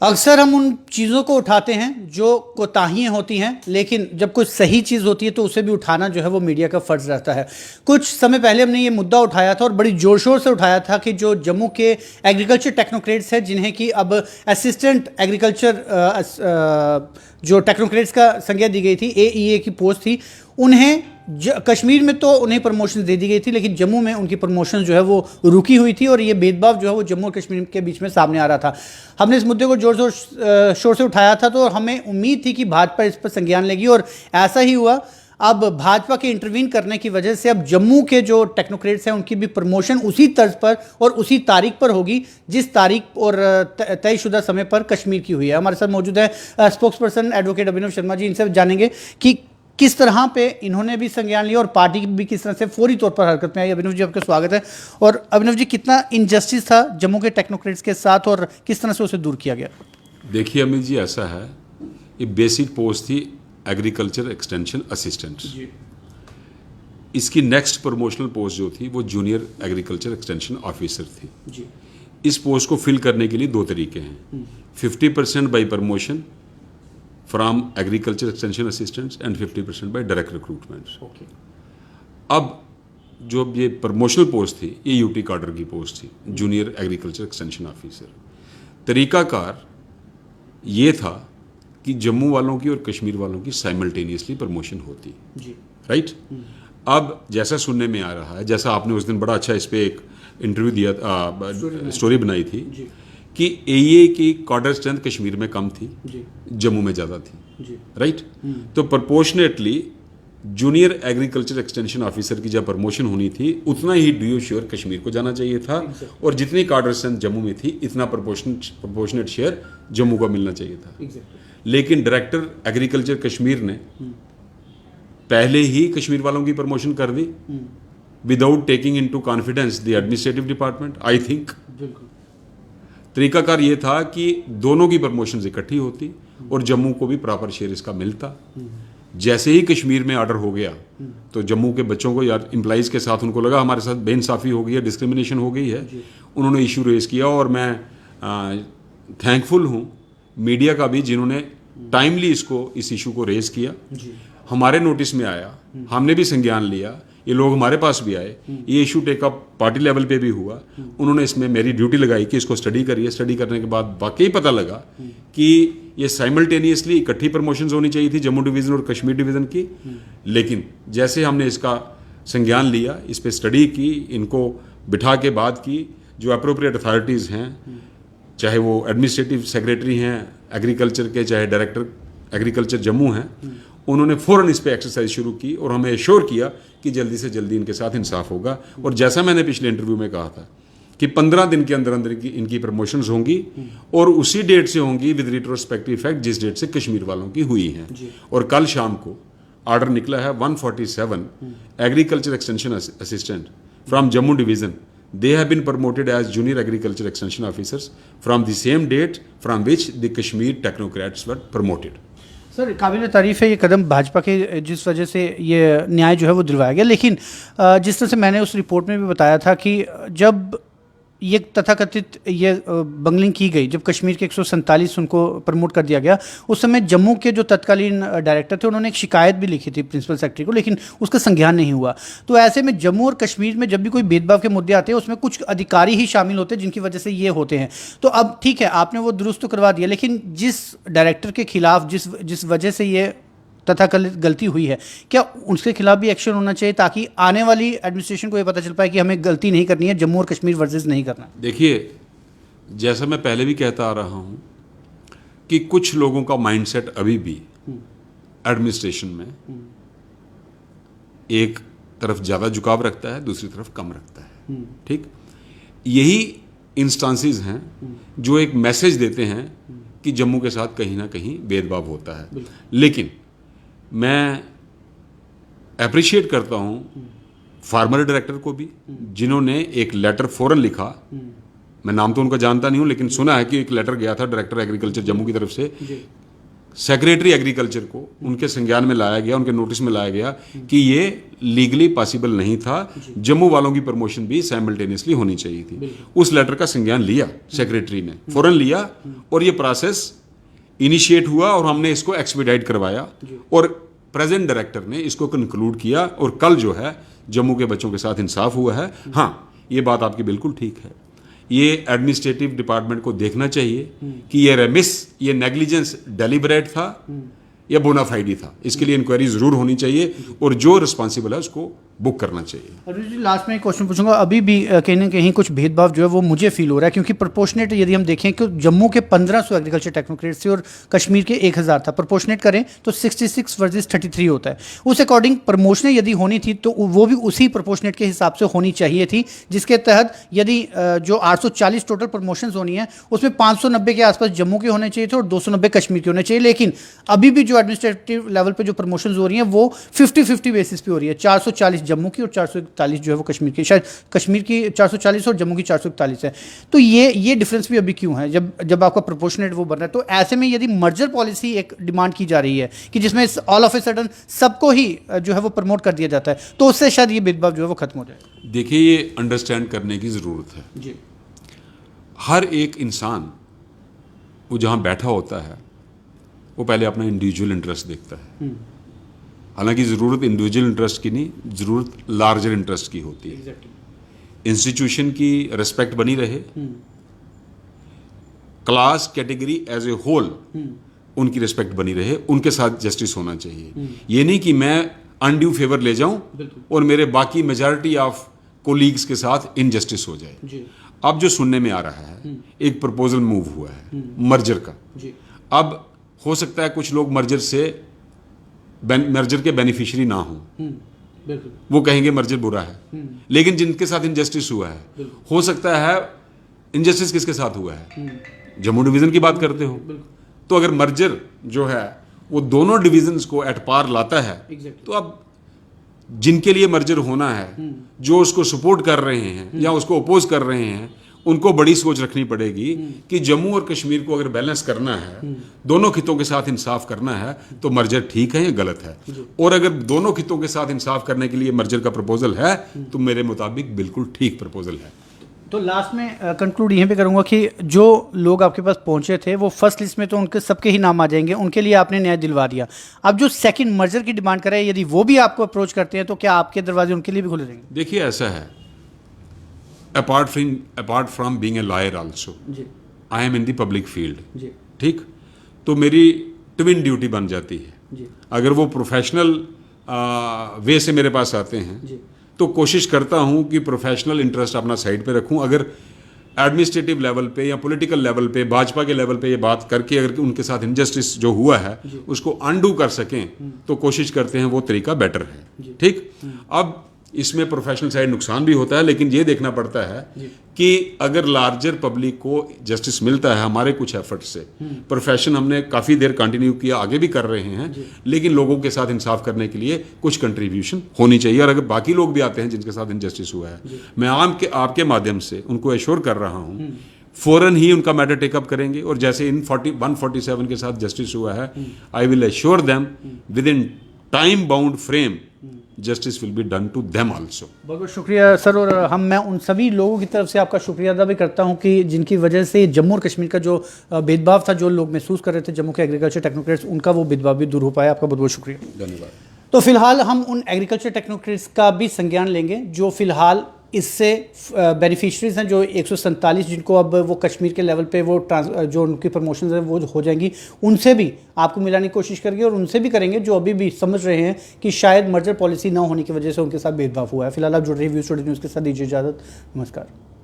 अक्सर हम उन चीज़ों को उठाते हैं जो कोताहियाँ होती हैं, लेकिन जब कोई सही चीज़ होती है तो उसे भी उठाना जो है वो मीडिया का फ़र्ज़ रहता है। कुछ समय पहले हमने ये मुद्दा उठाया था और बड़ी ज़ोर शोर से उठाया था कि जो जम्मू के एग्रीकल्चर टेक्नोक्रेट्स हैं, जिन्हें कि अब असिस्टेंट एग्रीकल्चर जो टेक्नोक्रेट्स का संज्ञा दी गई थी, AEA की पोस्ट थी, उन्हें कश्मीर में तो उन्हें प्रमोशन दे दी गई थी, लेकिन जम्मू में उनकी प्रमोशन जो है वो रुकी हुई थी और ये भेदभाव जो है वो जम्मू और कश्मीर के बीच में सामने आ रहा था। हमने इस मुद्दे को जोर शोर से उठाया था, तो हमें उम्मीद थी कि भाजपा इस पर संज्ञान लेगी और ऐसा ही हुआ। अब भाजपा के इंटरवीन करने की वजह से अब जम्मू के जो टेक्नोक्रेट्स हैं उनकी भी प्रमोशन उसी तर्ज पर और उसी तारीख पर होगी जिस तारीख और तयशुदा समय पर कश्मीर की हुई है। हमारे साथ मौजूद है स्पोक्स पर्सन एडवोकेट अभिनव शर्मा जी। इनसे जानेंगे कि किस तरह पे इन्होंने भी संज्ञान लिया और पार्टी भी किस तरह से फौरी तौर पर हरकत में आई। अभिनव जी, आपका स्वागत है। और अभिनव जी, कितना इनजस्टिस था जम्मू के टेक्नोक्रेट्स के साथ और किस तरह से उसे दूर किया गया? देखिए अमित जी, ऐसा है, ये बेसिक पोस्ट थी एग्रीकल्चर एक्सटेंशन असिस्टेंट। इसकी नेक्स्ट प्रमोशनल पोस्ट जो थी वो जूनियर एग्रीकल्चर एक्सटेंशन ऑफिसर थी जी। इस पोस्ट को फिल करने के लिए दो तरीके हैं, 50% by promotion from agriculture extension assistants and 50% by direct recruitment. अब जो ये प्रमोशनल पोस्ट थी ये यूटी कार्डर की पोस्ट थी, जूनियर एग्रीकल्चर एक्सटेंशन ऑफिसर। तरीकाकार ये था कि जम्मू वालों की और कश्मीर वालों की साइमल्टेनियसली प्रमोशन होती जी, राइट। अब जैसा सुनने में आ रहा है, जैसा आपने उस दिन बड़ा अच्छा इस पर एक इंटरव्यू दिया, स्टोरी बनाई थी जी, कि AEA की कार्डर स्ट्रेंथ कश्मीर में कम थी जी, जम्मू में ज़्यादा थी, राइट। तो proportionately junior agriculture extension officer की जब प्रमोशन होनी थी उतना ही ड्यू शेयर कश्मीर को जाना चाहिए था और जितनी कार्डर स्ट्रेंथ जम्मू में थी इतना प्रपोर्शनेट शेयर जम्मू को मिलना चाहिए था। लेकिन डायरेक्टर एग्रीकल्चर कश्मीर ने पहले ही कश्मीर वालों की प्रमोशन कर दी without taking into confidence the administrative department. I think तरीकाकार ये था कि दोनों की प्रमोशन इकट्ठी होती और जम्मू को भी प्रॉपर शेयर इसका मिलता। जैसे ही कश्मीर में ऑर्डर हो गया तो जम्मू के बच्चों को या एम्प्लॉइज के साथ उनको लगा हमारे साथ बेइंसाफी हो गई है, डिस्क्रिमिनेशन हो गई है। उन्होंने इशू रेज किया और मैं थैंकफुल हूँ मीडिया का भी, जिन्होंने टाइमली इस इशू को रेज किया। हमारे नोटिस में आया, हमने भी संज्ञान लिया, ये लोग हमारे पास भी आए, ये इशू टेकअप पार्टी लेवल पे भी हुआ। उन्होंने इसमें मेरी ड्यूटी लगाई कि इसको स्टडी करिए। स्टडी करने के बाद वाकई पता लगा कि ये साइमल्टेनियसली इकट्ठी प्रमोशंस होनी चाहिए थी जम्मू डिवीज़न और कश्मीर डिवीज़न की। लेकिन जैसे हमने इसका संज्ञान लिया, इस पर स्टडी की, इनको बिठा के बात की, जो अप्रोप्रिएट अथॉरिटीज़ हैं, चाहे वो एडमिनिस्ट्रेटिव सेक्रेटरी हैं एग्रीकल्चर के, चाहे डायरेक्टर एग्रीकल्चर जम्मू हैं, उन्होंने फ़ौरन इस पर एक्सरसाइज शुरू की और हमें एश्योर किया कि जल्दी से जल्दी इनके साथ इंसाफ होगा। और जैसा मैंने पिछले इंटरव्यू में कहा था कि 15 दिन के अंदर अंदर इनकी प्रमोशंस होंगी और उसी डेट से होंगी विद रिट्रोस्पेक्टिव इफेक्ट जिस डेट से कश्मीर वालों की हुई हैं। और कल शाम को ऑर्डर निकला है 147 agriculture extension assistant from Jammu division. They have been promoted as junior agriculture extension officers from the same date from which the Kashmir technocrats were promoted. Sir, काबिल तारीफ़ है ये कदम भाजपा के, जिस वजह से ये न्याय जो है वो दिलवाया गया। लेकिन जिस तरह से मैंने उस रिपोर्ट में भी बताया था कि जब ये तथाकथित ये बंगलिंग की गई, जब कश्मीर के 147 उनको प्रमोट कर दिया गया, उस समय जम्मू के जो तत्कालीन डायरेक्टर थे उन्होंने एक शिकायत भी लिखी थी प्रिंसिपल सेक्रेटरी को, लेकिन उसका संज्ञान नहीं हुआ। तो ऐसे में जम्मू और कश्मीर में जब भी कोई भेदभाव के मुद्दे आते हैं उसमें कुछ अधिकारी ही शामिल होते हैं जिनकी वजह से ये होते हैं। तो अब ठीक है, आपने वो दुरुस्त तो करवा दिया, लेकिन जिस डायरेक्टर के खिलाफ जिस वजह से ये तथाकथित गलती हुई है, क्या उसके खिलाफ भी एक्शन होना चाहिए ताकि आने वाली एडमिनिस्ट्रेशन को ये पता चल पाए कि हमें गलती नहीं करनी है, जम्मू और कश्मीर वर्सेस नहीं करना? देखिए, जैसा मैं पहले भी कहता आ रहा हूँ कि कुछ लोगों का माइंडसेट अभी भी एडमिनिस्ट्रेशन में एक तरफ ज़्यादा झुकाव रखता है, दूसरी तरफ कम रखता है। ठीक, यही इंस्टांसेस हैं जो एक मैसेज देते हैं कि जम्मू के साथ कहीं ना कहीं भेदभाव होता है। लेकिन मैं अप्रिशिएट करता हूँ फार्मर डायरेक्टर को भी, जिन्होंने एक लेटर फौरन लिखा। मैं नाम तो उनका जानता नहीं हूँ, लेकिन सुना है कि एक लेटर गया था डायरेक्टर एग्रीकल्चर जम्मू की तरफ से सेक्रेटरी एग्रीकल्चर को उनके संज्ञान में लाया गया, उनके नोटिस में लाया गया कि ये लीगली पॉसिबल नहीं था, जम्मू वालों की प्रमोशन भी साइमल्टेनियसली होनी चाहिए थी। उस लेटर का संज्ञान लिया सेक्रेटरी ने, फौरन लिया, और ये प्रोसेस इनिशिएट हुआ और हमने इसको एक्सपीडाइट करवाया और प्रेजेंट डायरेक्टर ने इसको कंक्लूड किया और कल जो है जम्मू के बच्चों के साथ इंसाफ हुआ है। हाँ, ये बात आपकी बिल्कुल ठीक है, ये एडमिनिस्ट्रेटिव डिपार्टमेंट को देखना चाहिए कि ये रेमिस, ये नेग्लिजेंस डेलिबरेट था या बोनाफाइडी था। इसके लिए इंक्वायरी जरूर होनी चाहिए और जो रिस्पॉन्सिबल है उसको बुक करना चाहिए। अरुण जी, लास्ट में एक क्वेश्चन पूछूंगा। अभी भी कहीं ना कहीं कुछ भेदभाव जो है वो मुझे फील हो रहा है, क्योंकि प्रोपोर्शनेट यदि हम देखें कि जम्मू के 1500 एग्रीकल्चर टेक्नोक्रेट्स थे और कश्मीर के 1000 था, प्रोपोर्शनेट करें तो 66 वर्सेस 33 होता है। उस अकॉर्डिंग प्रमोशनें यदि होनी थी तो वो भी उसी प्रोपोर्शनेट के हिसाब से होनी चाहिए थी, जिसके तहत यदि जो 840 टोटल प्रमोशन होनी है उसमें 590 के आसपास जम्मू के होने चाहिए थे और 290 कश्मीर के होने चाहिए। लेकिन अभी भी जो एडमिनिस्ट्रेटिव लेवल पे जो प्रमोशन हो रही हैं वो 50-50 बेसिस पे हो रही है। 440 जम्मू की और 441 जो है वो कश्मीर की, शायद कश्मीर की 440 और जम्मू की 441 है। तो ये डिफरेंस भी अभी क्यों है जब आपका प्रोपोर्शनेट वो बन रहा है? तो ऐसे में यदि मर्जर पॉलिसी एक डिमांड की जा रही है कि जिसमें ऑल ऑफ ए सडन सबको ही जो है वो प्रमोट कर दिया जाता है, तो उससे शायद ये भेदभाव जो है वो खत्म हो जाए। देखिए, ये अंडरस्टैंड करने की ज़रूरत है जी। हर एक इंसान वो जहाँ बैठा होता है वो पहले अपना इंडिविजुअल इंटरेस्ट देखता है। हालांकि ज़रूरत इंडिविजुअल इंटरेस्ट की नहीं, ज़रूरत लार्जर इंटरेस्ट की होती है। इंस्टीट्यूशन की रिस्पेक्ट बनी रहे, class category as a whole उनकी रिस्पेक्ट बनी रहे, उनके साथ जस्टिस होना चाहिए। ये नहीं कि मैं अनड्यू फेवर ले जाऊं और मेरे बाकी मेजॉरिटी ऑफ कोलीग्स के साथ इनजस्टिस हो जाए। अब जो सुनने में आ रहा है, एक प्रपोजल मूव हुआ है मर्जर का। अब हो सकता है कुछ लोग मर्जर के बेनिफिशियरी ना हो, वो कहेंगे मर्जर बुरा है, लेकिन जिनके साथ इनजस्टिस हुआ है, हो सकता है इनजस्टिस किसके साथ हुआ है, जम्मू डिवीजन की बात करते हो, तो अगर मर्जर जो है वो दोनों डिवीजन्स को एट पार लाता है, तो अब जिनके लिए मर्जर होना है, जो उसको सपोर्ट कर रहे हैं या उसको अपोज कर रहे हैं, उनको बड़ी सोच रखनी पड़ेगी कि जम्मू और कश्मीर को अगर बैलेंस करना है, दोनों खितों के साथ इंसाफ करना है, तो मर्जर ठीक है या गलत है। और अगर दोनों खितों के साथ इंसाफ करने के लिए मर्जर का प्रपोजल है तो मेरे मुताबिक बिल्कुल ठीक प्रपोजल है। तो लास्ट में कंक्लूड यहीं पे करूंगा कि जो लोग आपके पास पहुंचे थे वो फर्स्ट लिस्ट में तो उनके सबके ही नाम आ जाएंगे, उनके लिए आपने न्याय दिलवा दिया। अब जो सेकंड मर्जर की डिमांड कर रहे हैं, यदि वो भी आपको अप्रोच करते हैं तो क्या आपके दरवाजे उनके लिए भी खुले रहेंगे? देखिए, ऐसा है, apart from being a lawyer also, I am in the public field, ठीक, तो मेरी ट्विन ड्यूटी बन जाती है। अगर वो प्रोफेशनल वे से मेरे पास आते हैं तो कोशिश करता हूं कि प्रोफेशनल इंटरेस्ट अपना साइड पे रखूं। अगर एडमिनिस्ट्रेटिव लेवल पे या पॉलिटिकल लेवल पे, भाजपा के लेवल पे ये बात करके अगर उनके साथ इनजस्टिस जो हुआ है उसको अनडू कर सकें तो कोशिश करते हैं, वो तरीका बेटर है। ठीक, अब इसमें प्रोफेशनल साइड नुकसान भी होता है, लेकिन ये देखना पड़ता है कि अगर लार्जर पब्लिक को जस्टिस मिलता है हमारे कुछ एफर्ट से, प्रोफेशन हमने काफ़ी देर कंटिन्यू किया, आगे भी कर रहे हैं, लेकिन लोगों के साथ इंसाफ करने के लिए कुछ कंट्रीब्यूशन होनी चाहिए। और अगर बाकी लोग भी आते हैं जिनके साथ इनजस्टिस हुआ है, मैं आपके माध्यम से उनको एश्योर कर रहा हूँ फौरन ही उनका मैटर टेकअप करेंगे। और जैसे इन 147 के साथ जस्टिस हुआ है, I will assure them within time bound frame justice will be done to them also. बहुत बहुत शुक्रिया सर। और मैं उन सभी लोगों की तरफ से आपका शुक्रिया अदा भी करता हूं कि जिनकी वजह से जम्मू और कश्मीर का जो भेदभाव था, जो लोग महसूस कर रहे थे जम्मू के एग्रीकल्चर टेक्नोक्रेट्स, उनका वो भेदभाव भी दूर हो पाया। आपका बहुत बहुत शुक्रिया, धन्यवाद। तो फिलहाल हम उन एग्रीकल्चर टेक्नोक्रेट्स का भी संज्ञान लेंगे जो फिलहाल इससे बेनिफिशरीज हैं, जो 147 जिनको अब वो कश्मीर के लेवल पे वो जो उनकी प्रमोशन है वो हो जाएंगी, उनसे भी आपको मिलाने की कोशिश करेंगे। और उनसे भी करेंगे जो अभी भी समझ रहे हैं कि शायद मर्जर पॉलिसी ना होने की वजह से उनके साथ भेदभाव हुआ है। फिलहाल आप जुड़ रहे हैं व्यू स्टूडियो न्यूज़ के साथ, दीजिए इजाज़त, नमस्कार।